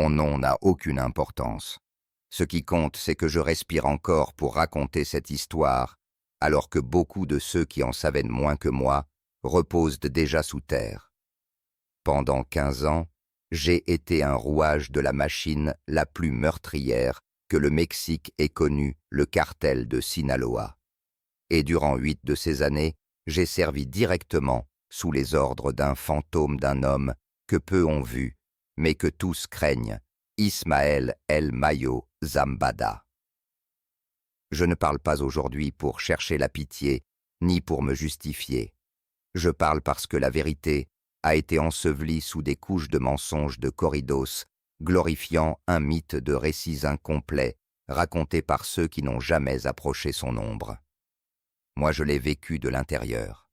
Mon nom n'a aucune importance. Ce qui compte, c'est que je respire encore pour raconter cette histoire, alors que beaucoup de ceux qui en savaient moins que moi reposent déjà sous terre. Pendant 15 ans, j'ai été un rouage de la machine la plus meurtrière que le Mexique ait connue, le cartel de Sinaloa. Et durant 8 de ces années, j'ai servi directement sous les ordres d'un fantôme d'un homme que peu ont vu, mais que tous craignent, Ismael El Mayo Zambada. Je ne parle pas aujourd'hui pour chercher la pitié, ni pour me justifier. Je parle parce que la vérité a été ensevelie sous des couches de mensonges de corridos, glorifiant un mythe de récits incomplets, racontés par ceux qui n'ont jamais approché son ombre. Moi, je l'ai vécu de l'intérieur.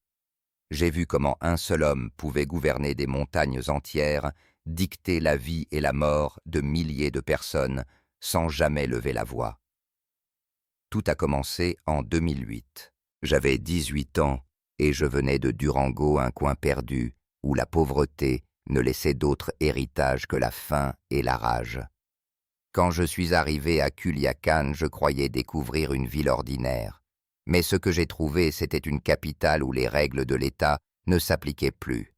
J'ai vu comment un seul homme pouvait gouverner des montagnes entières, dicter la vie et la mort de milliers de personnes, sans jamais lever la voix. Tout a commencé en 2008. J'avais 18 ans et je venais de Durango, un coin perdu, où la pauvreté ne laissait d'autre héritage que la faim et la rage. Quand je suis arrivé à Culiacán, je croyais découvrir une ville ordinaire. Mais ce que j'ai trouvé, c'était une capitale où les règles de l'État ne s'appliquaient plus.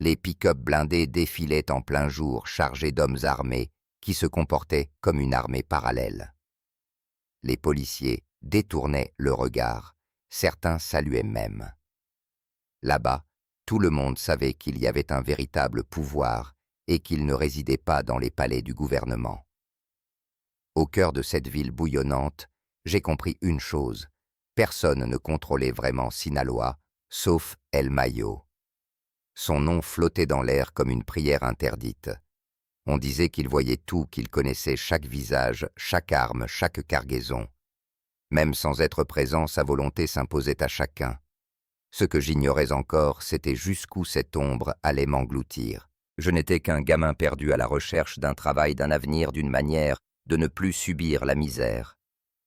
Les pick-up blindés défilaient en plein jour, chargés d'hommes armés, qui se comportaient comme une armée parallèle. Les policiers détournaient le regard, certains saluaient même. Là-bas, tout le monde savait qu'il y avait un véritable pouvoir et qu'il ne résidait pas dans les palais du gouvernement. Au cœur de cette ville bouillonnante, j'ai compris une chose. Personne ne contrôlait vraiment Sinaloa, sauf El Mayo. Son nom flottait dans l'air comme une prière interdite. On disait qu'il voyait tout, qu'il connaissait chaque visage, chaque arme, chaque cargaison. Même sans être présent, sa volonté s'imposait à chacun. Ce que j'ignorais encore, c'était jusqu'où cette ombre allait m'engloutir. Je n'étais qu'un gamin perdu à la recherche d'un travail, d'un avenir, d'une manière de ne plus subir la misère.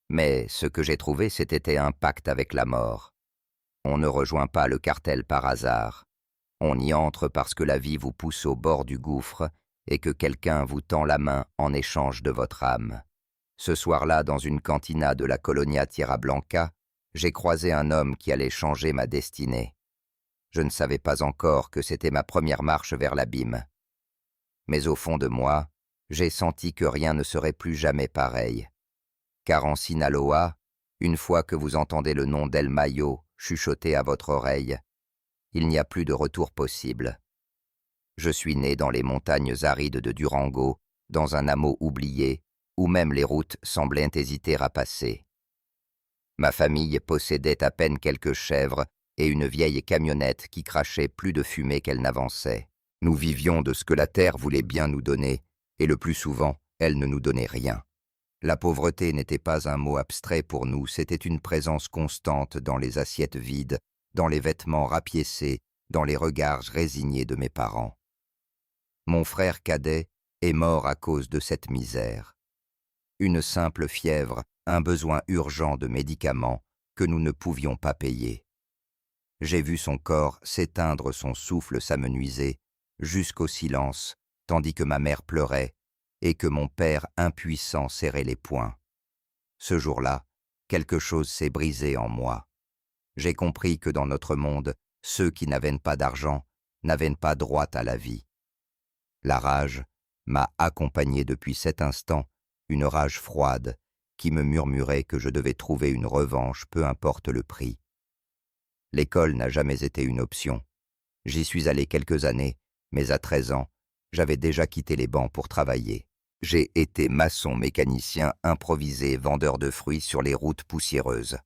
Mais ce que j'ai trouvé, c'était un pacte avec la mort. On ne rejoint pas le cartel par hasard. On y entre parce que la vie vous pousse au bord du gouffre et que quelqu'un vous tend la main en échange de votre âme. Ce soir-là, dans une cantina de la colonia Tierra Blanca, j'ai croisé un homme qui allait changer ma destinée. Je ne savais pas encore que c'était ma première marche vers l'abîme. Mais au fond de moi, j'ai senti que rien ne serait plus jamais pareil. Car en Sinaloa, une fois que vous entendez le nom d'El Mayo chuchoter à votre oreille, il n'y a plus de retour possible. Je suis né dans les montagnes arides de Durango, dans un hameau oublié, où même les routes semblaient hésiter à passer. Ma famille possédait à peine quelques chèvres et une vieille camionnette qui crachait plus de fumée qu'elle n'avançait. Nous vivions de ce que la terre voulait bien nous donner, et le plus souvent, elle ne nous donnait rien. La pauvreté n'était pas un mot abstrait pour nous, c'était une présence constante dans les assiettes vides, dans les vêtements rapiécés, dans les regards résignés de mes parents. Mon frère cadet est mort à cause de cette misère. Une simple fièvre, un besoin urgent de médicaments que nous ne pouvions pas payer. J'ai vu son corps s'éteindre, son souffle s'amenuiser, jusqu'au silence, tandis que ma mère pleurait et que mon père impuissant serrait les poings. Ce jour-là, quelque chose s'est brisé en moi. J'ai compris que dans notre monde, ceux qui n'avaient pas d'argent n'avaient pas droit à la vie. La rage m'a accompagné depuis cet instant, une rage froide qui me murmurait que je devais trouver une revanche, peu importe le prix. L'école n'a jamais été une option. J'y suis allé quelques années, mais à 13 ans, j'avais déjà quitté les bancs pour travailler. J'ai été maçon, mécanicien, improvisé, vendeur de fruits sur les routes poussiéreuses.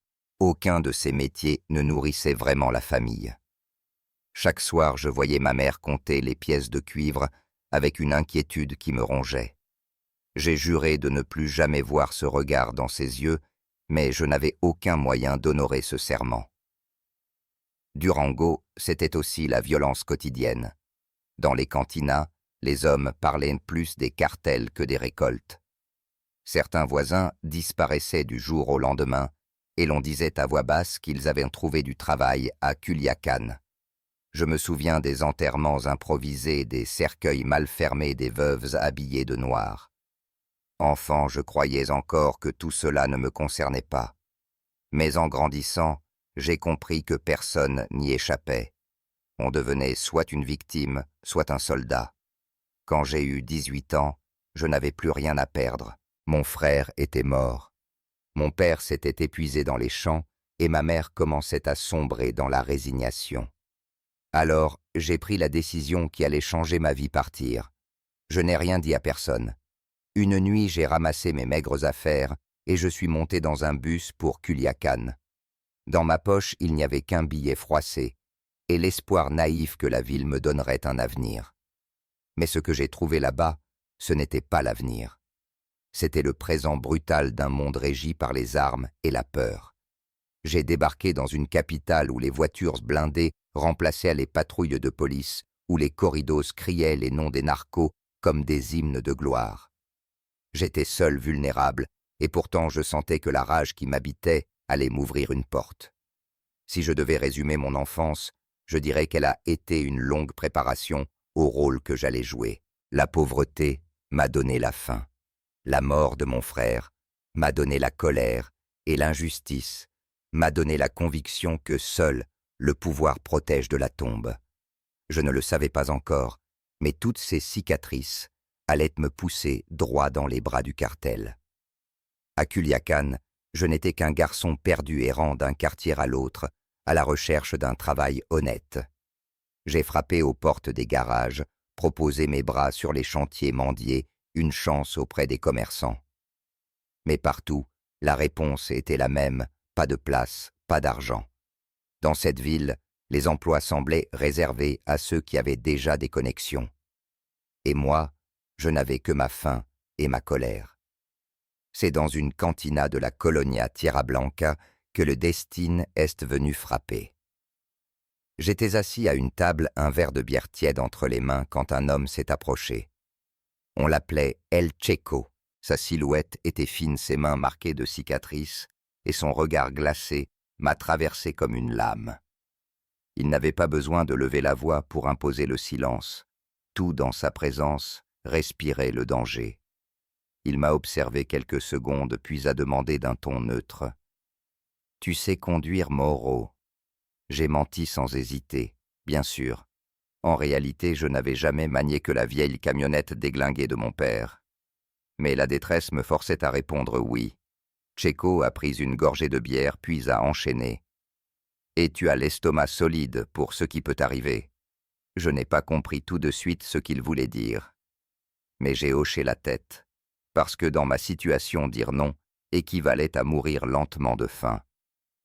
Aucun de ces métiers ne nourrissait vraiment la famille. Chaque soir, je voyais ma mère compter les pièces de cuivre avec une inquiétude qui me rongeait. J'ai juré de ne plus jamais voir ce regard dans ses yeux, mais je n'avais aucun moyen d'honorer ce serment. Durango, c'était aussi la violence quotidienne. Dans les cantinas, les hommes parlaient plus des cartels que des récoltes. Certains voisins disparaissaient du jour au lendemain, et l'on disait à voix basse qu'ils avaient trouvé du travail à Culiacán. Je me souviens des enterrements improvisés, des cercueils mal fermés des veuves habillées de noir. Enfant, je croyais encore que tout cela ne me concernait pas. Mais en grandissant, j'ai compris que personne n'y échappait. On devenait soit une victime, soit un soldat. Quand j'ai eu 18 ans, je n'avais plus rien à perdre. Mon frère était mort. Mon père s'était épuisé dans les champs et ma mère commençait à sombrer dans la résignation. Alors, j'ai pris la décision qui allait changer ma vie partir. Je n'ai rien dit à personne. Une nuit, j'ai ramassé mes maigres affaires et je suis monté dans un bus pour Culiacán. Dans ma poche, il n'y avait qu'un billet froissé et l'espoir naïf que la ville me donnerait un avenir. Mais ce que j'ai trouvé là-bas, ce n'était pas l'avenir. C'était le présent brutal d'un monde régi par les armes et la peur. J'ai débarqué dans une capitale où les voitures blindées remplaçaient les patrouilles de police, où les corridos criaient les noms des narcos comme des hymnes de gloire. J'étais seul vulnérable, et pourtant je sentais que la rage qui m'habitait allait m'ouvrir une porte. Si je devais résumer mon enfance, je dirais qu'elle a été une longue préparation au rôle que j'allais jouer. La pauvreté m'a donné la faim. La mort de mon frère m'a donné la colère, et l'injustice m'a donné la conviction que seul le pouvoir protège de la tombe. Je ne le savais pas encore, mais toutes ces cicatrices allaient me pousser droit dans les bras du cartel. À Culiacán, je n'étais qu'un garçon perdu errant d'un quartier à l'autre, à la recherche d'un travail honnête. J'ai frappé aux portes des garages, proposé mes bras sur les chantiers mendiés, une chance auprès des commerçants. Mais partout, la réponse était la même, pas de place, pas d'argent. Dans cette ville, les emplois semblaient réservés à ceux qui avaient déjà des connexions. Et moi, je n'avais que ma faim et ma colère. C'est dans une cantina de la Colonia Tierra Blanca que le destin est venu frapper. J'étais assis à une table, un verre de bière tiède entre les mains quand un homme s'est approché. On l'appelait El Checo. Sa silhouette était fine, ses mains marquées de cicatrices, et son regard glacé m'a traversé comme une lame. Il n'avait pas besoin de lever la voix pour imposer le silence. Tout dans sa présence respirait le danger. Il m'a observé quelques secondes, puis a demandé d'un ton neutre. « Tu sais conduire, Mauro ?» J'ai menti sans hésiter, bien sûr. En réalité, je n'avais jamais manié que la vieille camionnette déglinguée de mon père. Mais la détresse me forçait à répondre oui. Checo a pris une gorgée de bière, puis a enchaîné. « Et tu as l'estomac solide pour ce qui peut arriver. » Je n'ai pas compris tout de suite ce qu'il voulait dire. Mais j'ai hoché la tête, parce que dans ma situation, dire non équivalait à mourir lentement de faim.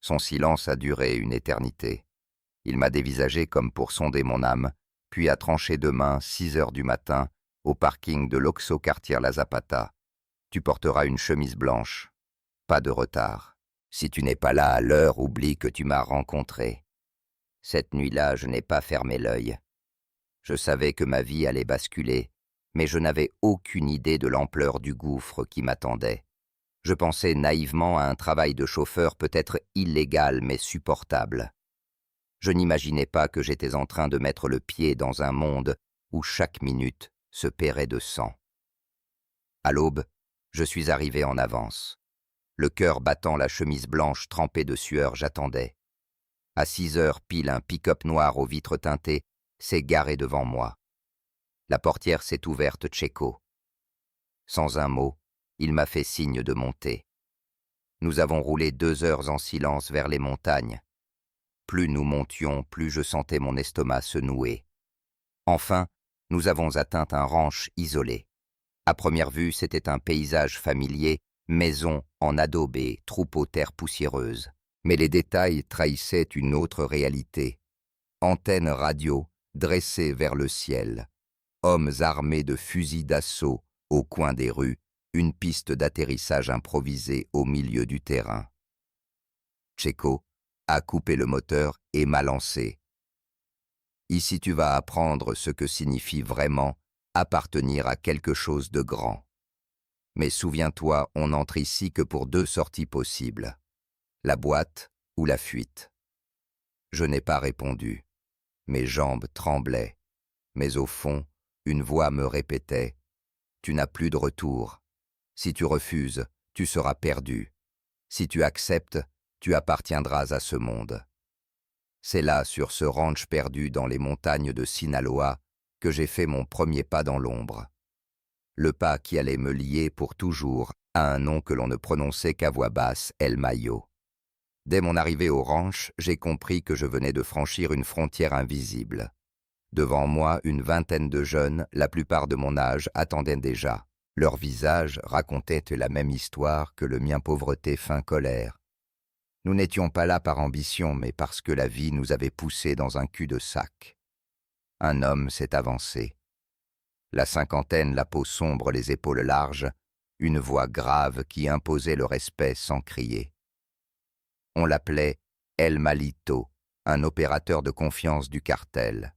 Son silence a duré une éternité. Il m'a dévisagé comme pour sonder mon âme, puis a tranché demain, 6 heures du matin, au parking de l'Oxxo Quartier La Zapata. Tu porteras une chemise blanche. Pas de retard. Si tu n'es pas là à l'heure, oublie que tu m'as rencontré. Cette nuit-là, je n'ai pas fermé l'œil. Je savais que ma vie allait basculer, mais je n'avais aucune idée de l'ampleur du gouffre qui m'attendait. Je pensais naïvement à un travail de chauffeur peut-être illégal mais supportable. Je n'imaginais pas que j'étais en train de mettre le pied dans un monde où chaque minute se paierait de sang. À l'aube, je suis arrivé en avance. Le cœur battant, la chemise blanche trempée de sueur, j'attendais. À 6 heures pile, un pick-up noir aux vitres teintées s'est garé devant moi. La portière s'est ouverte, Checo. Sans un mot, il m'a fait signe de monter. Nous avons roulé 2 heures en silence vers les montagnes. Plus nous montions, plus je sentais mon estomac se nouer. Enfin, nous avons atteint un ranch isolé. À première vue, c'était un paysage familier, maison en adobé, troupeau terre poussiéreuse. Mais les détails trahissaient une autre réalité. Antennes radio dressées vers le ciel. Hommes armés de fusils d'assaut au coin des rues, une piste d'atterrissage improvisée au milieu du terrain. Checo a coupé le moteur et m'a lancé. Ici tu vas apprendre ce que signifie vraiment appartenir à quelque chose de grand. Mais souviens-toi, on n'entre ici que pour 2 sorties possibles. La boîte ou la fuite. Je n'ai pas répondu. Mes jambes tremblaient, mais au fond, une voix me répétait « Tu n'as plus de retour. Si tu refuses, tu seras perdu. Si tu acceptes, tu appartiendras à ce monde. » C'est là, sur ce ranch perdu dans les montagnes de Sinaloa, que j'ai fait mon premier pas dans l'ombre. Le pas qui allait me lier pour toujours à un nom que l'on ne prononçait qu'à voix basse, El Mayo. Dès mon arrivée au ranch, j'ai compris que je venais de franchir une frontière invisible. Devant moi, une vingtaine de jeunes, la plupart de mon âge, attendaient déjà. Leurs visages racontaient la même histoire que le mien: pauvreté, faim, colère. Nous n'étions pas là par ambition, mais parce que la vie nous avait poussés dans un cul-de-sac. Un homme s'est avancé. La cinquantaine, la peau sombre, les épaules larges, une voix grave qui imposait le respect sans crier. On l'appelait El Malito, un opérateur de confiance du cartel.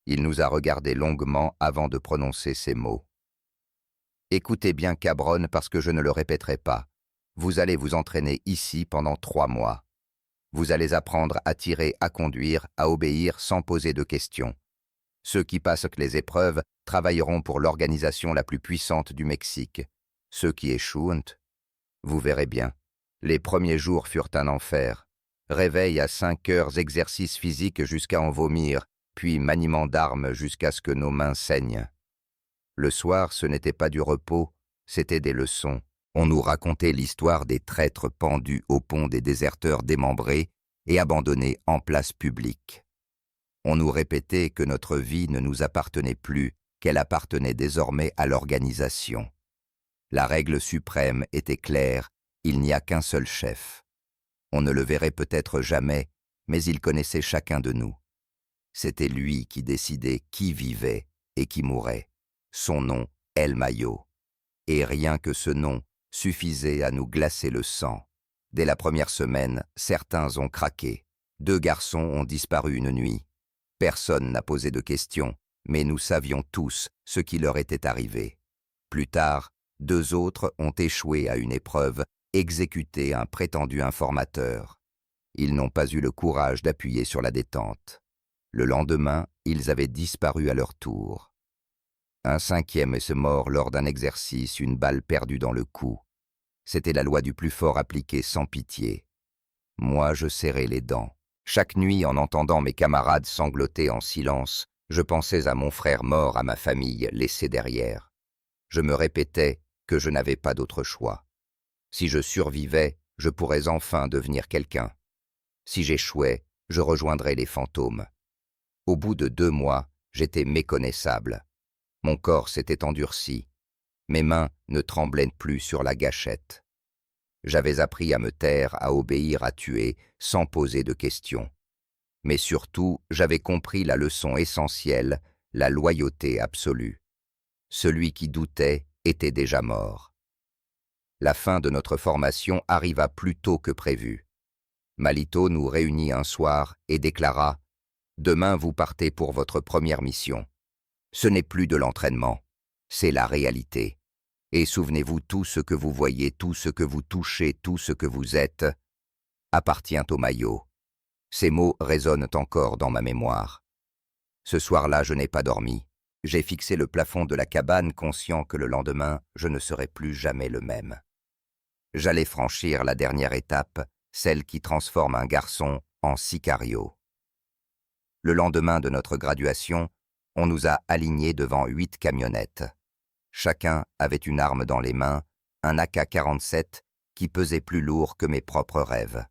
Il nous a regardés longuement avant de prononcer ces mots. « Écoutez bien, cabron, parce que je ne le répéterai pas. Vous allez vous entraîner ici pendant 3 mois. Vous allez apprendre à tirer, à conduire, à obéir sans poser de questions. Ceux qui passent les épreuves travailleront pour l'organisation la plus puissante du Mexique. Ceux qui échouent, vous verrez bien. Les premiers jours furent un enfer. Réveil à 5 heures, exercice physique jusqu'à en vomir, puis maniement d'armes jusqu'à ce que nos mains saignent. Le soir, ce n'était pas du repos, c'était des leçons. On nous racontait l'histoire des traîtres pendus au pont, des déserteurs démembrés et abandonnés en place publique. On nous répétait que notre vie ne nous appartenait plus, qu'elle appartenait désormais à l'organisation. La règle suprême était claire, il n'y a qu'un seul chef. On ne le verrait peut-être jamais, mais il connaissait chacun de nous. C'était lui qui décidait qui vivait et qui mourait. Son nom, El Mayo. Et rien que ce nom suffisait à nous glacer le sang. Dès la première semaine, certains ont craqué. 2 garçons ont disparu une nuit. Personne n'a posé de questions, mais nous savions tous ce qui leur était arrivé. Plus tard, 2 autres ont échoué à une épreuve, exécuté un prétendu informateur. Ils n'ont pas eu le courage d'appuyer sur la détente. Le lendemain, ils avaient disparu à leur tour. Un 5e est mort lors d'un exercice, une balle perdue dans le cou. C'était la loi du plus fort appliquée sans pitié. Moi, je serrais les dents. Chaque nuit, en entendant mes camarades sangloter en silence, je pensais à mon frère mort, à ma famille laissée derrière. Je me répétais que je n'avais pas d'autre choix. Si je survivais, je pourrais enfin devenir quelqu'un. Si j'échouais, je rejoindrais les fantômes. Au bout de 2 mois, j'étais méconnaissable. Mon corps s'était endurci. Mes mains ne tremblaient plus sur la gâchette. J'avais appris à me taire, à obéir, à tuer, sans poser de questions. Mais surtout, j'avais compris la leçon essentielle, la loyauté absolue. Celui qui doutait était déjà mort. La fin de notre formation arriva plus tôt que prévu. Malito nous réunit un soir et déclara « Demain, vous partez pour votre première mission. Ce n'est plus de l'entraînement, c'est la réalité. Et souvenez-vous, tout ce que vous voyez, tout ce que vous touchez, tout ce que vous êtes, appartient au Mayo. » Ces mots résonnent encore dans ma mémoire. Ce soir-là, je n'ai pas dormi. J'ai fixé le plafond de la cabane, conscient que le lendemain, je ne serais plus jamais le même. J'allais franchir la dernière étape, celle qui transforme un garçon en sicario. Le lendemain de notre graduation, on nous a alignés devant 8 camionnettes. Chacun avait une arme dans les mains, un AK-47 qui pesait plus lourd que mes propres rêves.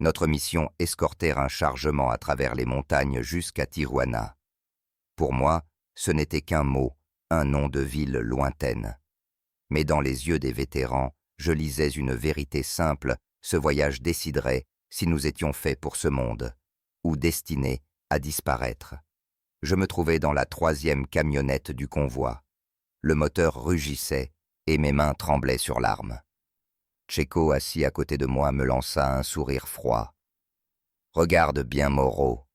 Notre mission escortait un chargement à travers les montagnes jusqu'à Tijuana. Pour moi, ce n'était qu'un mot, un nom de ville lointaine. Mais dans les yeux des vétérans, je lisais une vérité simple, ce voyage déciderait si nous étions faits pour ce monde, ou destinés à disparaître. Je me trouvais dans la 3e camionnette du convoi. Le moteur rugissait et mes mains tremblaient sur l'arme. Checo, assis à côté de moi, me lança un sourire froid. « Regarde bien, Moreau.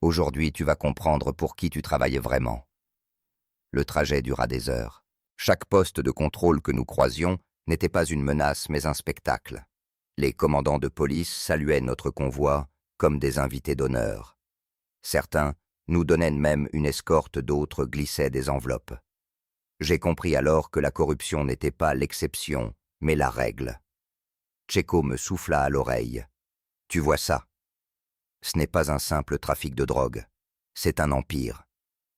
Aujourd'hui, tu vas comprendre pour qui tu travailles vraiment. » Le trajet dura des heures. Chaque poste de contrôle que nous croisions n'était pas une menace, mais un spectacle. Les commandants de police saluaient notre convoi comme des invités d'honneur. Certains nous donnaient même une escorte, d'autres glissaient des enveloppes. J'ai compris alors que la corruption n'était pas l'exception, mais la règle. Tchéco me souffla à l'oreille. « Tu vois ça? Ce n'est pas un simple trafic de drogue, c'est un empire.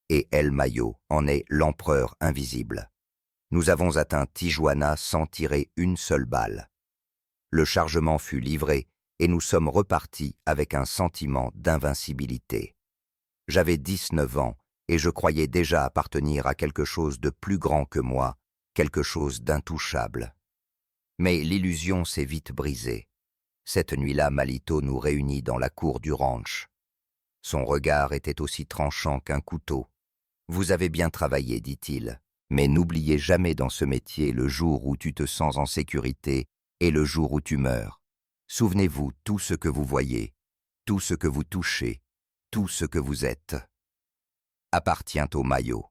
Et El Mayo en est l'empereur invisible. Nous avons atteint Tijuana sans tirer une seule balle. Le chargement fut livré et nous sommes repartis avec un sentiment d'invincibilité. J'avais 19 ans et je croyais déjà appartenir à quelque chose de plus grand que moi, quelque chose d'intouchable. Mais l'illusion s'est vite brisée. Cette nuit-là, Malito nous réunit dans la cour du ranch. Son regard était aussi tranchant qu'un couteau. « Vous avez bien travaillé, dit-il, mais n'oubliez jamais dans ce métier le jour où tu te sens en sécurité et le jour où tu meurs. Souvenez-vous tout ce que vous voyez, tout ce que vous touchez, tout ce que vous êtes appartient au Mayo. »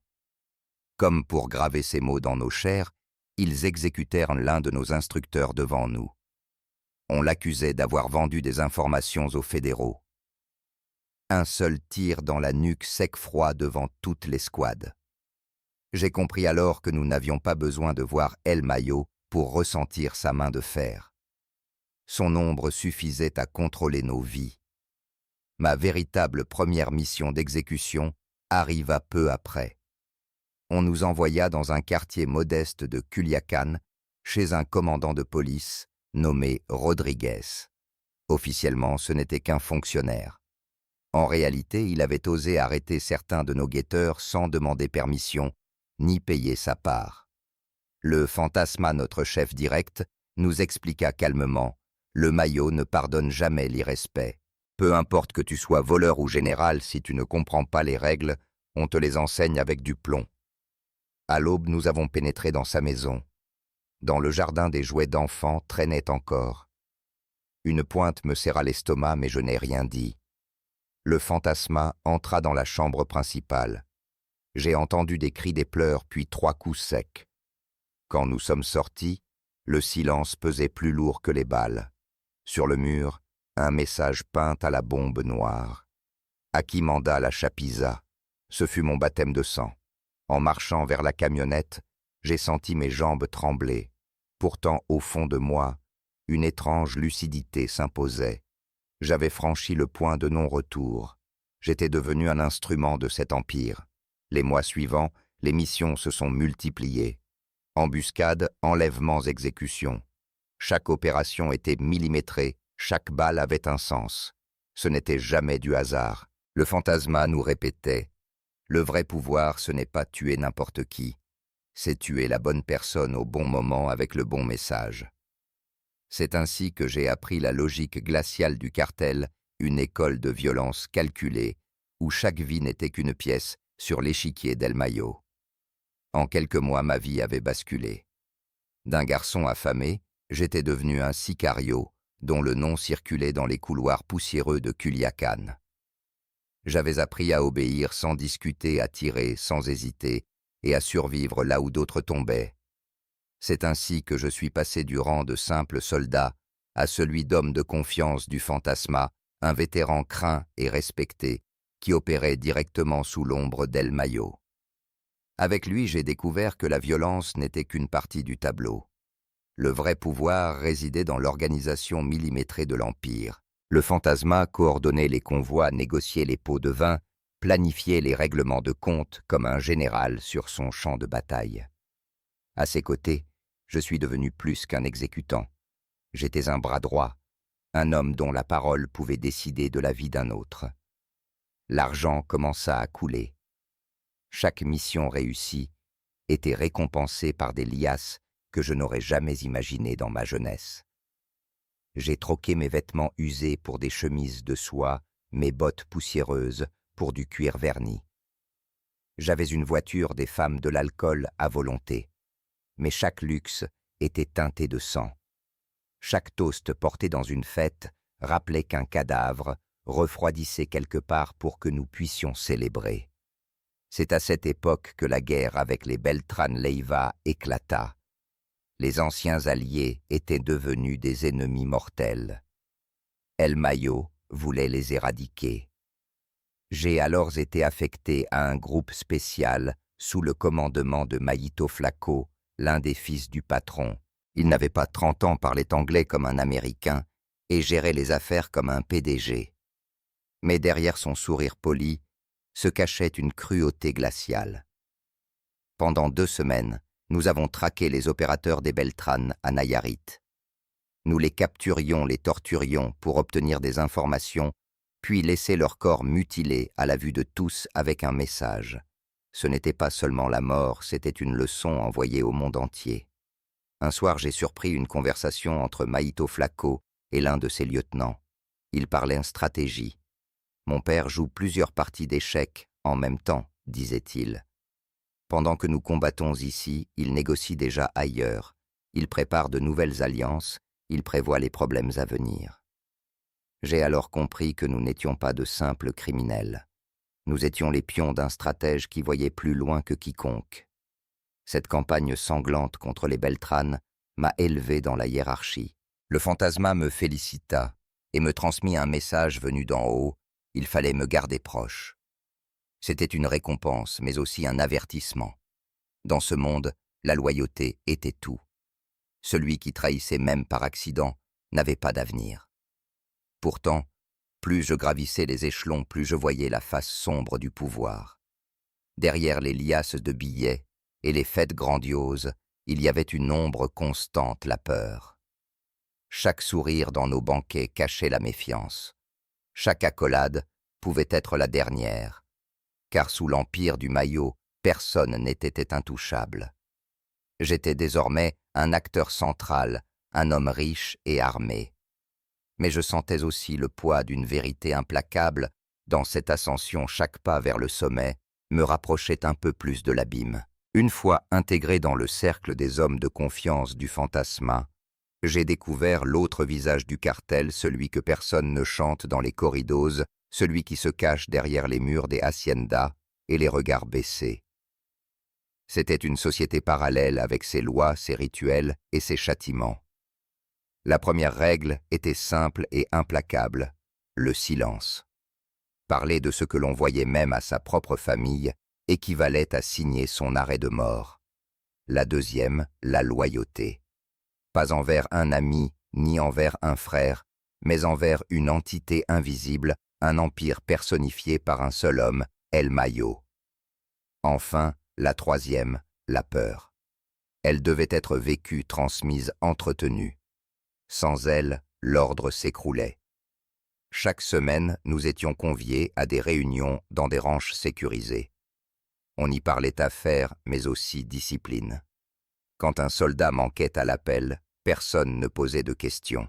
Comme pour graver ces mots dans nos chairs, ils exécutèrent l'un de nos instructeurs devant nous. On l'accusait d'avoir vendu des informations aux fédéraux. Un seul tir dans la nuque sec-froid devant toute l'escouade. J'ai compris alors que nous n'avions pas besoin de voir El Mayo pour ressentir sa main de fer. Son ombre suffisait à contrôler nos vies. Ma véritable première mission d'exécution arriva peu après. On nous envoya dans un quartier modeste de Culiacán, chez un commandant de police nommé Rodriguez. Officiellement, ce n'était qu'un fonctionnaire. En réalité, il avait osé arrêter certains de nos guetteurs sans demander permission, ni payer sa part. Le Fantasma, notre chef direct, nous expliqua calmement « Le Mayo ne pardonne jamais l'irrespect. Peu importe que tu sois voleur ou général, si tu ne comprends pas les règles, on te les enseigne avec du plomb. » À l'aube, nous avons pénétré dans sa maison. Dans le jardin, des jouets d'enfants traînaient encore. Une pointe me serra l'estomac, mais je n'ai rien dit. Le Fantasma entra dans la chambre principale. J'ai entendu des cris, des pleurs, puis 3 coups secs. Quand nous sommes sortis, le silence pesait plus lourd que les balles. Sur le mur, un message peint à la bombe noire. À qui manda la Chapiza? Ce fut mon baptême de sang. En marchant vers la camionnette, j'ai senti mes jambes trembler. Pourtant, au fond de moi, une étrange lucidité s'imposait. J'avais franchi le point de non-retour. J'étais devenu un instrument de cet empire. Les mois suivants, les missions se sont multipliées. Embuscades, enlèvements, exécutions. Chaque opération était millimétrée, chaque balle avait un sens. Ce n'était jamais du hasard. Le Fantasma nous répétait « Le vrai pouvoir, ce n'est pas tuer n'importe qui. C'est tuer la bonne personne au bon moment avec le bon message. » C'est ainsi que j'ai appris la logique glaciale du cartel, une école de violence calculée, où chaque vie n'était qu'une pièce sur l'échiquier d'El Mayo. En quelques mois, ma vie avait basculé. D'un garçon affamé, j'étais devenu un sicario, dont le nom circulait dans les couloirs poussiéreux de Culiacán. J'avais appris à obéir sans discuter, à tirer sans hésiter, et à survivre là où d'autres tombaient. C'est ainsi que je suis passé du rang de simple soldat à celui d'homme de confiance du Fantasma, un vétéran craint et respecté, qui opérait directement sous l'ombre d'El Mayo. Avec lui, j'ai découvert que la violence n'était qu'une partie du tableau. Le vrai pouvoir résidait dans l'organisation millimétrée de l'Empire. Le Fantasma coordonnait les convois, négociait les pots de vin, planifiait les règlements de compte comme un général sur son champ de bataille. À ses côtés, je suis devenu plus qu'un exécutant. J'étais un bras droit, un homme dont la parole pouvait décider de la vie d'un autre. L'argent commença à couler. Chaque mission réussie était récompensée par des liasses que je n'aurais jamais imaginées dans ma jeunesse. J'ai troqué mes vêtements usés pour des chemises de soie, mes bottes poussiéreuses pour du cuir verni. J'avais une voiture, des femmes, de l'alcool à volonté. Mais chaque luxe était teinté de sang. Chaque toast porté dans une fête rappelait qu'un cadavre refroidissait quelque part pour que nous puissions célébrer. C'est à cette époque que la guerre avec les Beltrán Leiva éclata. Les anciens alliés étaient devenus des ennemis mortels. El Mayo voulait les éradiquer. J'ai alors été affecté à un groupe spécial sous le commandement de Mayito Flacco, l'un des fils du patron. Il n'avait pas 30 ans, parlait anglais comme un Américain et gérait les affaires comme un PDG. Mais derrière son sourire poli se cachait une cruauté glaciale. Pendant 2 semaines, nous avons traqué les opérateurs des Beltrán à Nayarit. Nous les capturions, les torturions pour obtenir des informations, puis laisser leur corps mutilés à la vue de tous avec un message. Ce n'était pas seulement la mort, c'était une leçon envoyée au monde entier. Un soir, j'ai surpris une conversation entre Mayito Flacco et l'un de ses lieutenants. Ils parlaient stratégie. « Mon père joue plusieurs parties d'échecs en même temps, disait-il. Pendant que nous combattons ici, il négocie déjà ailleurs. Il prépare de nouvelles alliances, il prévoit les problèmes à venir. » J'ai alors compris que nous n'étions pas de simples criminels. Nous étions les pions d'un stratège qui voyait plus loin que quiconque. Cette campagne sanglante contre les Beltrán m'a élevé dans la hiérarchie. Le fantasma me félicita et me transmit un message venu d'en haut, il fallait me garder proche. C'était une récompense, mais aussi un avertissement. Dans ce monde, la loyauté était tout. Celui qui trahissait même par accident n'avait pas d'avenir. Pourtant, plus je gravissais les échelons, plus je voyais la face sombre du pouvoir. Derrière les liasses de billets et les fêtes grandioses, il y avait une ombre constante, la peur. Chaque sourire dans nos banquets cachait la méfiance. Chaque accolade pouvait être la dernière, car sous l'empire du maillot, personne n'était intouchable. J'étais désormais un acteur central, un homme riche et armé. Mais je sentais aussi le poids d'une vérité implacable. Dans cette ascension, chaque pas vers le sommet me rapprochait un peu plus de l'abîme. Une fois intégré dans le cercle des hommes de confiance du fantasma, j'ai découvert l'autre visage du cartel, celui que personne ne chante dans les corridos, celui qui se cache derrière les murs des haciendas et les regards baissés. C'était une société parallèle avec ses lois, ses rituels et ses châtiments. La première règle était simple et implacable, le silence. Parler de ce que l'on voyait même à sa propre famille équivalait à signer son arrêt de mort. La deuxième, la loyauté. Pas envers un ami, ni envers un frère, mais envers une entité invisible, un empire personnifié par un seul homme, El Mayo. Enfin, la troisième, la peur. Elle devait être vécue, transmise, entretenue. Sans elle, l'ordre s'écroulait. Chaque semaine, nous étions conviés à des réunions dans des ranchs sécurisés. On y parlait affaires, mais aussi discipline. Quand un soldat manquait à l'appel, personne ne posait de questions.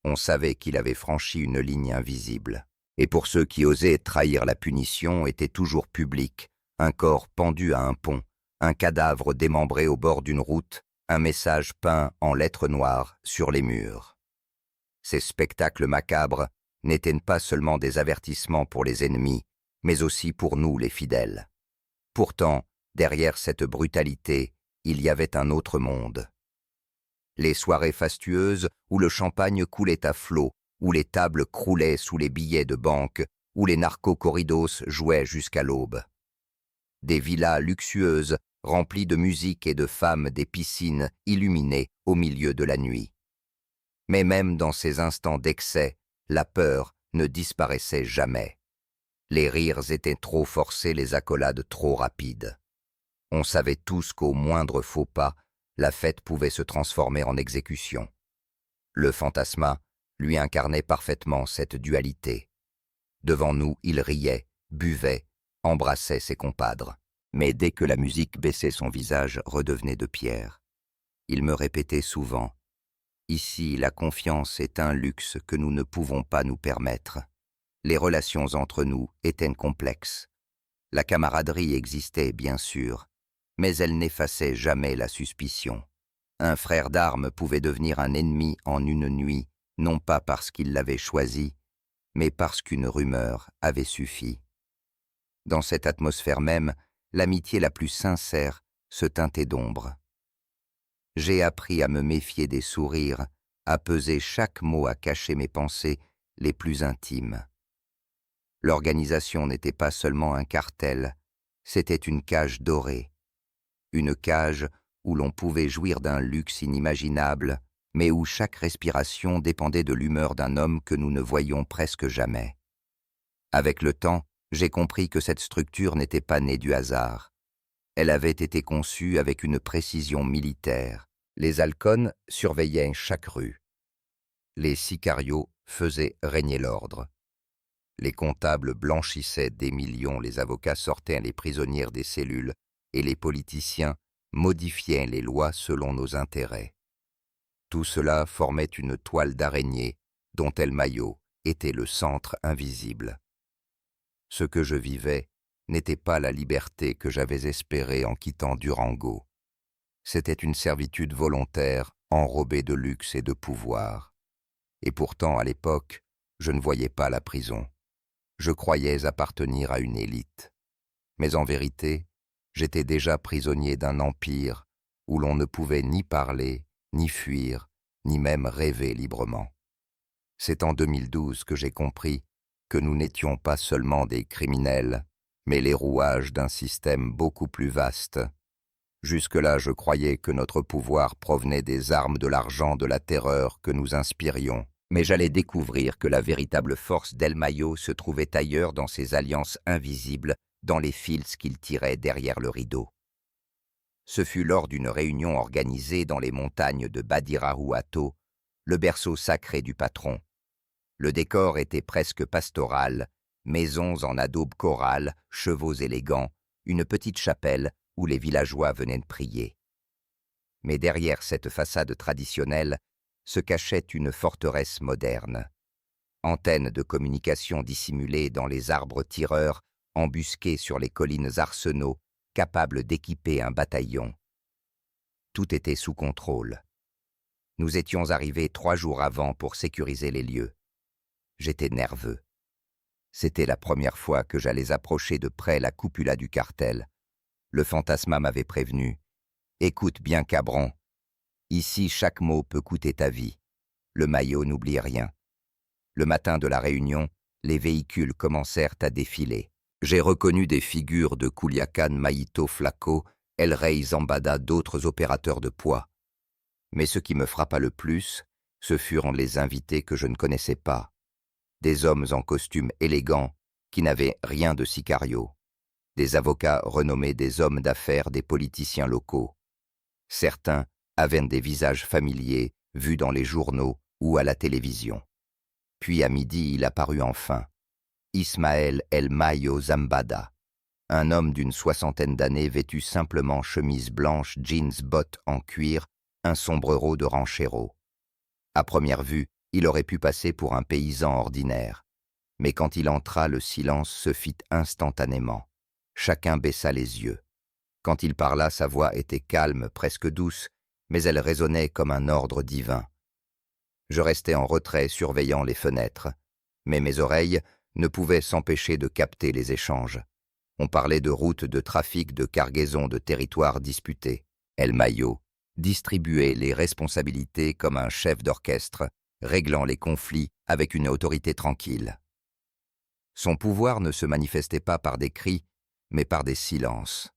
On savait qu'il avait franchi une ligne invisible. Et pour ceux qui osaient trahir la punition était toujours publique, un corps pendu à un pont, un cadavre démembré au bord d'une route, un message peint en lettres noires sur les murs. Ces spectacles macabres n'étaient pas seulement des avertissements pour les ennemis, mais aussi pour nous les fidèles. Pourtant, derrière cette brutalité, il y avait un autre monde. Les soirées fastueuses où le champagne coulait à flots, où les tables croulaient sous les billets de banque, où les narco-corridos jouaient jusqu'à l'aube. Des villas luxueuses remplies de musique et de femmes, des piscines illuminées au milieu de la nuit. Mais même dans ces instants d'excès, la peur ne disparaissait jamais. Les rires étaient trop forcés, les accolades trop rapides. On savait tous qu'au moindre faux pas, la fête pouvait se transformer en exécution. Le fantasma lui incarnait parfaitement cette dualité. Devant nous, il riait, buvait, embrassait ses compadres. Mais dès que la musique baissait, son visage redevenait de pierre. Il me répétait souvent « Ici, la confiance est un luxe que nous ne pouvons pas nous permettre. Les relations entre nous étaient complexes. La camaraderie existait, bien sûr, mais elle n'effaçait jamais la suspicion. Un frère d'armes pouvait devenir un ennemi en une nuit, non pas parce qu'il l'avait choisi, mais parce qu'une rumeur avait suffi. Dans cette atmosphère même, l'amitié la plus sincère se teintait d'ombre. J'ai appris à me méfier des sourires, à peser chaque mot, à cacher mes pensées les plus intimes. L'organisation n'était pas seulement un cartel, c'était une cage dorée. Une cage où l'on pouvait jouir d'un luxe inimaginable, mais où chaque respiration dépendait de l'humeur d'un homme que nous ne voyions presque jamais. Avec le temps, j'ai compris que cette structure n'était pas née du hasard. Elle avait été conçue avec une précision militaire. Les halcones surveillaient chaque rue. Les sicarios faisaient régner l'ordre. Les comptables blanchissaient des millions, les avocats sortaient les prisonnières des cellules, et les politiciens modifiaient les lois selon nos intérêts. Tout cela formait une toile d'araignée dont El Mayo était le centre invisible. Ce que je vivais n'était pas la liberté que j'avais espérée en quittant Durango. C'était une servitude volontaire enrobée de luxe et de pouvoir. Et pourtant, à l'époque, je ne voyais pas la prison. Je croyais appartenir à une élite. Mais en vérité, j'étais déjà prisonnier d'un empire où l'on ne pouvait ni parler, ni fuir, ni même rêver librement. C'est en 2012 que j'ai compris que nous n'étions pas seulement des criminels, mais les rouages d'un système beaucoup plus vaste. Jusque-là, je croyais que notre pouvoir provenait des armes de l'argent, de la terreur que nous inspirions. Mais j'allais découvrir que la véritable force d'El Mayo se trouvait ailleurs dans ses alliances invisibles, dans les fils qu'il tirait derrière le rideau. Ce fut lors d'une réunion organisée dans les montagnes de Badirahuato, le berceau sacré du patron. Le décor était presque pastoral, maisons en adobe choral, chevaux élégants, une petite chapelle où les villageois venaient de prier. Mais derrière cette façade traditionnelle se cachait une forteresse moderne. Antenne de communication dissimulée dans les arbres tireurs, embusqués sur les collines arsenaux, capables d'équiper un bataillon. Tout était sous contrôle. Nous étions arrivés 3 jours avant pour sécuriser les lieux. J'étais nerveux. C'était la première fois que j'allais approcher de près la cupula du cartel. Le fantasma m'avait prévenu. « Écoute bien, cabron. Ici, chaque mot peut coûter ta vie. Le Mayo n'oublie rien. » Le matin de la réunion, les véhicules commencèrent à défiler. J'ai reconnu des figures de Culiacán, Maïto, Flaco, El Rey Zambada, d'autres opérateurs de poids. Mais ce qui me frappa le plus, ce furent les invités que je ne connaissais pas. Des hommes en costume élégant qui n'avaient rien de sicario. Des avocats renommés, des hommes d'affaires, des politiciens locaux. Certains avaient des visages familiers vus dans les journaux ou à la télévision. Puis à midi, il apparut enfin. Ismael El Mayo Zambada, un homme d'une 60aine d'années vêtu simplement chemise blanche, jeans, bottes en cuir, un sombrero de ranchero. À première vue, il aurait pu passer pour un paysan ordinaire. Mais quand il entra, le silence se fit instantanément. Chacun baissa les yeux. Quand il parla, sa voix était calme, presque douce, mais elle résonnait comme un ordre divin. Je restais en retrait, surveillant les fenêtres, mais mes oreilles ne pouvaient s'empêcher de capter les échanges. On parlait de routes de trafic, de cargaisons, de territoires disputés. El Mayo distribuait les responsabilités comme un chef d'orchestre, réglant les conflits avec une autorité tranquille. Son pouvoir ne se manifestait pas par des cris, mais par des silences.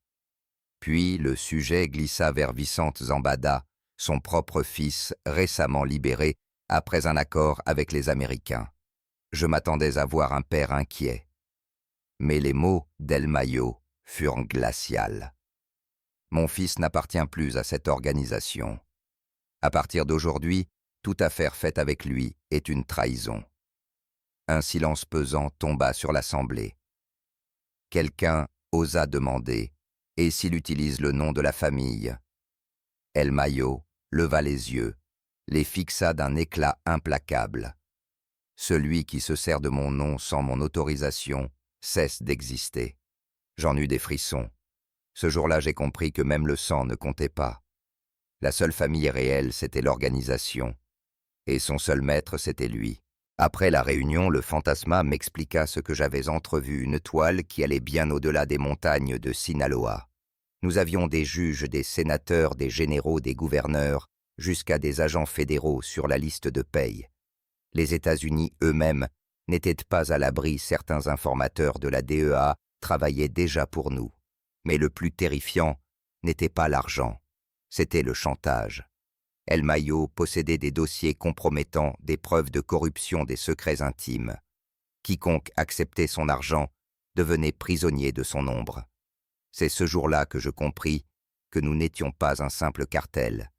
Puis le sujet glissa vers Vicente Zambada, son propre fils récemment libéré après un accord avec les Américains. Je m'attendais à voir un père inquiet. Mais les mots d'El Mayo furent glaciales. Mon fils n'appartient plus à cette organisation. À partir d'aujourd'hui, toute affaire faite avec lui est une trahison. Un silence pesant tomba sur l'assemblée. Quelqu'un osa demander « Et s'il utilise le nom de la famille ?» El Mayo leva les yeux, les fixa d'un éclat implacable. « Celui qui se sert de mon nom sans mon autorisation cesse d'exister. » J'en eus des frissons. Ce jour-là, j'ai compris que même le sang ne comptait pas. La seule famille réelle, c'était l'organisation. Et son seul maître, c'était lui. Après la réunion, le fantasma m'expliqua ce que j'avais entrevu, une toile qui allait bien au-delà des montagnes de Sinaloa. Nous avions des juges, des sénateurs, des généraux, des gouverneurs, jusqu'à des agents fédéraux sur la liste de paye. Les États-Unis eux-mêmes N'étaient pas à l'abri certains informateurs de la DEA travaillaient déjà pour nous. Mais le plus terrifiant n'était pas l'argent, c'était le chantage. El Mayo possédait des dossiers compromettant des preuves de corruption des secrets intimes. Quiconque acceptait son argent devenait prisonnier de son ombre. C'est ce jour-là que je compris que nous n'étions pas un simple cartel.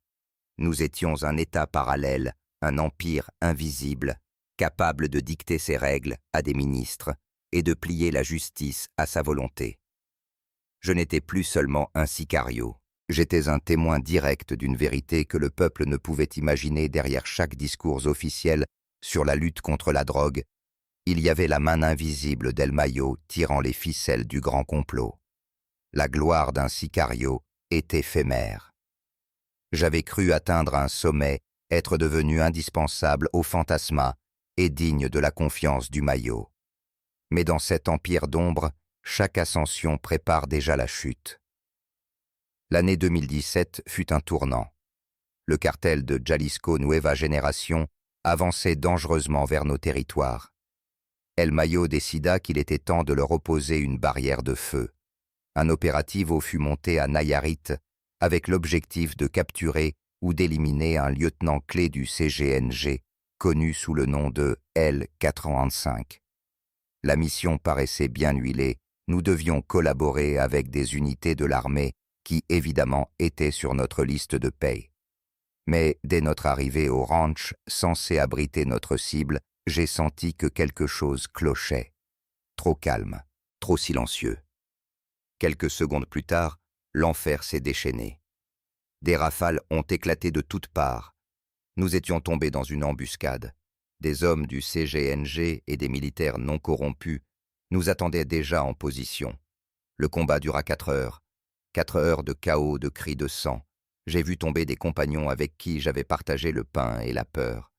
Nous étions un État parallèle, un empire invisible, capable de dicter ses règles à des ministres et de plier la justice à sa volonté. Je n'étais plus seulement un sicario. J'étais un témoin direct d'une vérité que le peuple ne pouvait imaginer derrière chaque discours officiel sur la lutte contre la drogue. Il y avait la main invisible d'El Mayo tirant les ficelles du grand complot. La gloire d'un sicario est éphémère. J'avais cru atteindre un sommet, être devenu indispensable au fantasma et digne de la confiance du Mayo. Mais dans cet empire d'ombre, chaque ascension prépare déjà la chute. L'année 2017 fut un tournant. Le cartel de Jalisco Nueva Génération avançait dangereusement vers nos territoires. El Mayo décida qu'il était temps de leur opposer une barrière de feu. Un opérativo fut monté à Nayarit avec l'objectif de capturer ou d'éliminer un lieutenant clé du CGNG, connu sous le nom de L85. La mission paraissait bien huilée, nous devions collaborer avec des unités de l'armée qui, évidemment, étaient sur notre liste de paye. Mais dès notre arrivée au ranch, censé abriter notre cible, j'ai senti que quelque chose clochait. Trop calme, trop silencieux. Quelques secondes plus tard, l'enfer s'est déchaîné. Des rafales ont éclaté de toutes parts. Nous étions tombés dans une embuscade. Des hommes du CGNG et des militaires non corrompus nous attendaient déjà en position. Le combat dura 4 heures. 4 heures de chaos, de cris de sang. J'ai vu tomber des compagnons avec qui j'avais partagé le pain et la peur.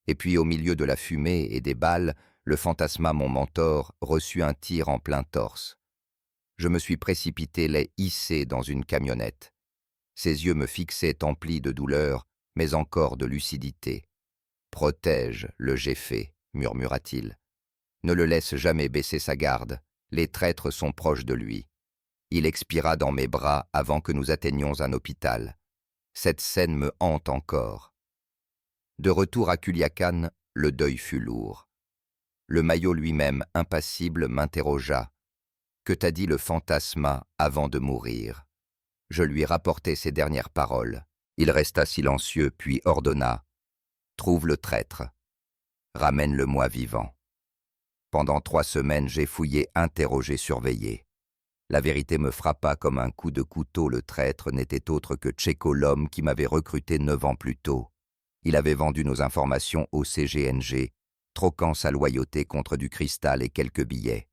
Et puis, au milieu de la fumée et des balles, le fantasma, mon mentor, reçut un tir en plein torse. Je me suis précipité les hisser dans une camionnette. Ses yeux me fixaient emplis de douleur, mais encore de lucidité. « Protège le Géfé », murmura-t-il. « Ne le laisse jamais baisser sa garde, les traîtres sont proches de lui. » Il expira dans mes bras avant que nous atteignions un hôpital. Cette scène me hante encore. De retour à Culiacán, le deuil fut lourd. Le Mayo lui-même, impassible, m'interrogea. « Que t'a dit le fantasma avant de mourir ?» Je lui rapportai ses dernières paroles. Il resta silencieux, puis ordonna « Trouve le traître. Ramène-le-moi vivant. » Pendant 3 semaines, j'ai fouillé, interrogé, surveillé. La vérité me frappa comme un coup de couteau. Le traître n'était autre que Checo, l'homme qui m'avait recruté 9 ans plus tôt. Il avait vendu nos informations au CGNG, troquant sa loyauté contre du cristal et quelques billets.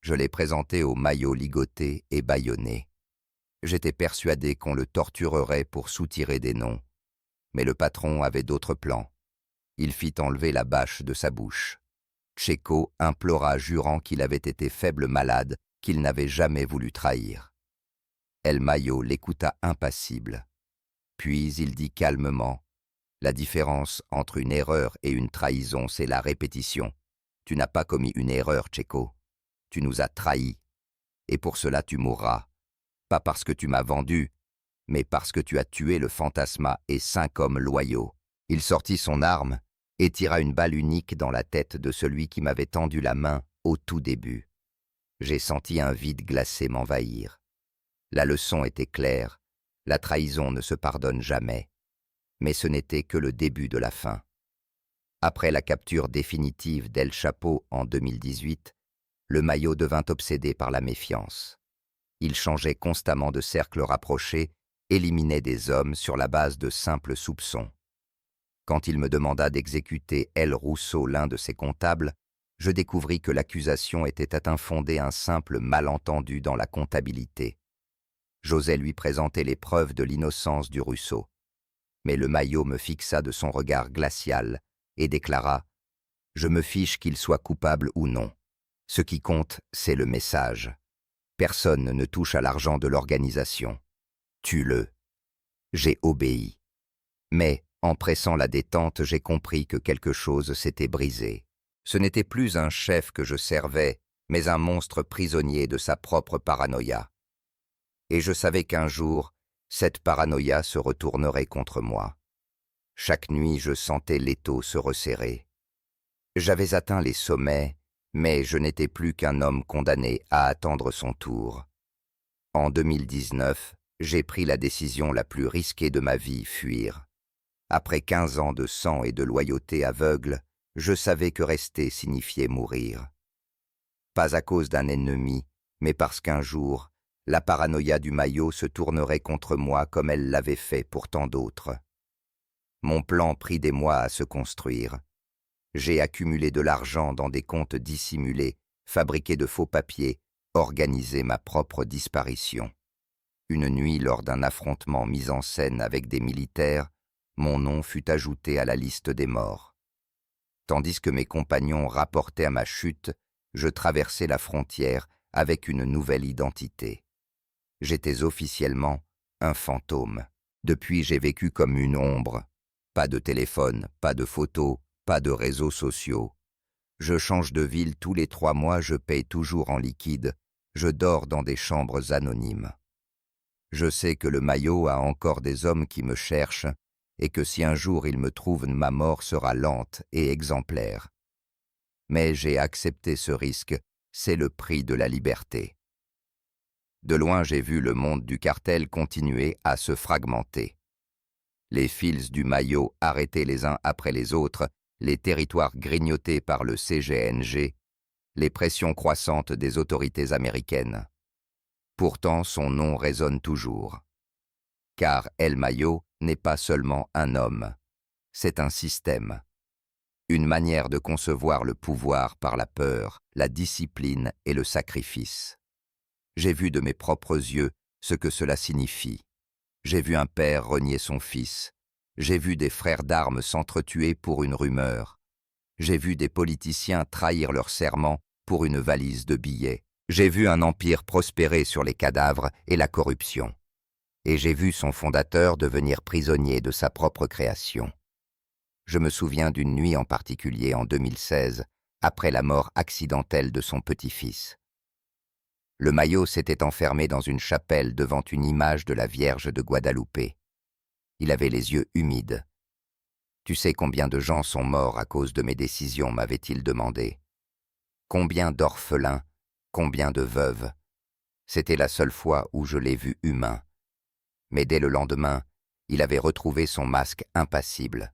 Je l'ai présenté au Mayo ligoté et bâillonné. J'étais persuadé qu'on le torturerait pour soutirer des noms. Mais le patron avait d'autres plans. Il fit enlever la bâche de sa bouche. Checo implora, jurant qu'il avait été faible malade, qu'il n'avait jamais voulu trahir. El Mayo l'écouta impassible. Puis il dit calmement « La différence entre une erreur et une trahison, c'est la répétition. Tu n'as pas commis une erreur, Checo. Tu nous as trahis. Et pour cela tu mourras. Pas parce que tu m'as vendu, mais parce que tu as tué le fantasma et 5 hommes loyaux. » Il sortit son arme et tira une balle unique dans la tête de celui qui m'avait tendu la main au tout début. J'ai senti un vide glacé m'envahir. La leçon était claire, la trahison ne se pardonne jamais. Mais ce n'était que le début de la fin. Après la capture définitive d'El Chapo en 2018, le Mayo devint obsédé par la méfiance. Il changeait constamment de cercle rapproché, éliminait des hommes sur la base de simples soupçons. Quand il me demanda d'exécuter El Rousseau, l'un de ses comptables, je découvris que l'accusation était à infonder un simple malentendu dans la comptabilité. J'osais lui présenter les preuves de l'innocence du Russo. Mais le Mayo me fixa de son regard glacial et déclara « Je me fiche qu'il soit coupable ou non. Ce qui compte, c'est le message. Personne ne touche à l'argent de l'organisation. Tue-le. » J'ai obéi. Mais, en pressant la détente, j'ai compris que quelque chose s'était brisé. Ce n'était plus un chef que je servais, mais un monstre prisonnier de sa propre paranoïa. Et je savais qu'un jour, cette paranoïa se retournerait contre moi. Chaque nuit, je sentais l'étau se resserrer. J'avais atteint les sommets, mais je n'étais plus qu'un homme condamné à attendre son tour. En 2019, j'ai pris la décision la plus risquée de ma vie, fuir. Après 15 ans de sang et de loyauté aveugle, je savais que rester signifiait mourir. Pas à cause d'un ennemi, mais parce qu'un jour, la paranoïa du maillot se tournerait contre moi comme elle l'avait fait pour tant d'autres. Mon plan prit des mois à se construire. J'ai accumulé de l'argent dans des comptes dissimulés, fabriqué de faux papiers, organisé ma propre disparition. Une nuit, lors d'un affrontement mis en scène avec des militaires, mon nom fut ajouté à la liste des morts. Tandis que mes compagnons rapportaient à ma chute, je traversais la frontière avec une nouvelle identité. J'étais officiellement un fantôme. Depuis, j'ai vécu comme une ombre. Pas de téléphone, pas de photos, pas de réseaux sociaux. Je change de ville tous les 3 mois, je paye toujours en liquide, je dors dans des chambres anonymes. Je sais que le maillot a encore des hommes qui me cherchent et que si un jour ils me trouvent, ma mort sera lente et exemplaire. Mais j'ai accepté ce risque, c'est le prix de la liberté. De loin, j'ai vu le monde du cartel continuer à se fragmenter. Les fils du maillot arrêtés les uns après les autres, les territoires grignotés par le CGNG, les pressions croissantes des autorités américaines. Pourtant, son nom résonne toujours. Car El Mayo n'est pas seulement un homme, c'est un système. Une manière de concevoir le pouvoir par la peur, la discipline et le sacrifice. J'ai vu de mes propres yeux ce que cela signifie. J'ai vu un père renier son fils. J'ai vu des frères d'armes s'entretuer pour une rumeur. J'ai vu des politiciens trahir leur serment pour une valise de billets. J'ai vu un empire prospérer sur les cadavres et la corruption. Et j'ai vu son fondateur devenir prisonnier de sa propre création. Je me souviens d'une nuit en particulier en 2016, après la mort accidentelle de son petit-fils. Le maillot s'était enfermé dans une chapelle devant une image de la Vierge de Guadalupe. Il avait les yeux humides. « Tu sais combien de gens sont morts à cause de mes décisions ?» m'avait-il demandé. « Combien d'orphelins, combien de veuves ?» C'était la seule fois où je l'ai vu humain. Mais dès le lendemain, il avait retrouvé son masque impassible.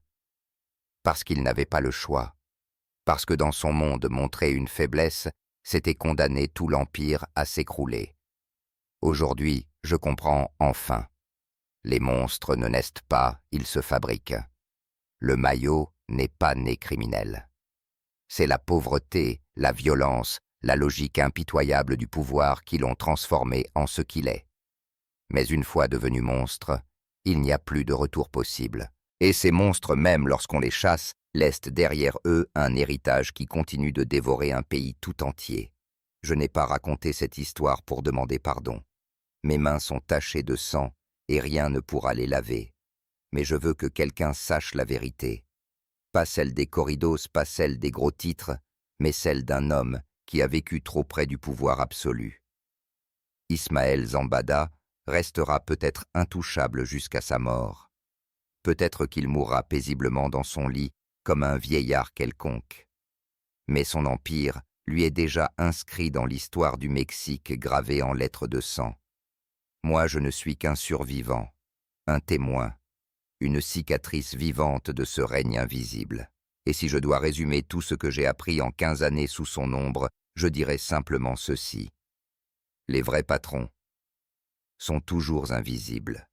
Parce qu'il n'avait pas le choix. Parce que dans son monde, montrer une faiblesse, c'était condamner tout l'Empire à s'écrouler. Aujourd'hui, je comprends enfin. Les monstres ne naissent pas, ils se fabriquent. Le maillot n'est pas né criminel. C'est la pauvreté, la violence, la logique impitoyable du pouvoir qui l'ont transformé en ce qu'il est. Mais une fois devenu monstre, il n'y a plus de retour possible. Et ces monstres, même lorsqu'on les chasse, laissent derrière eux un héritage qui continue de dévorer un pays tout entier. Je n'ai pas raconté cette histoire pour demander pardon. Mes mains sont tachées de sang et rien ne pourra les laver. Mais je veux que quelqu'un sache la vérité. Pas celle des corridos, pas celle des gros titres, mais celle d'un homme qui a vécu trop près du pouvoir absolu. Ismaël Zambada restera peut-être intouchable jusqu'à sa mort. Peut-être qu'il mourra paisiblement dans son lit comme un vieillard quelconque. Mais son empire lui est déjà inscrit dans l'histoire du Mexique gravée en lettres de sang. Moi, je ne suis qu'un survivant, un témoin, une cicatrice vivante de ce règne invisible. Et si je dois résumer tout ce que j'ai appris en 15 années sous son ombre, je dirais simplement ceci. Les vrais patrons sont toujours invisibles.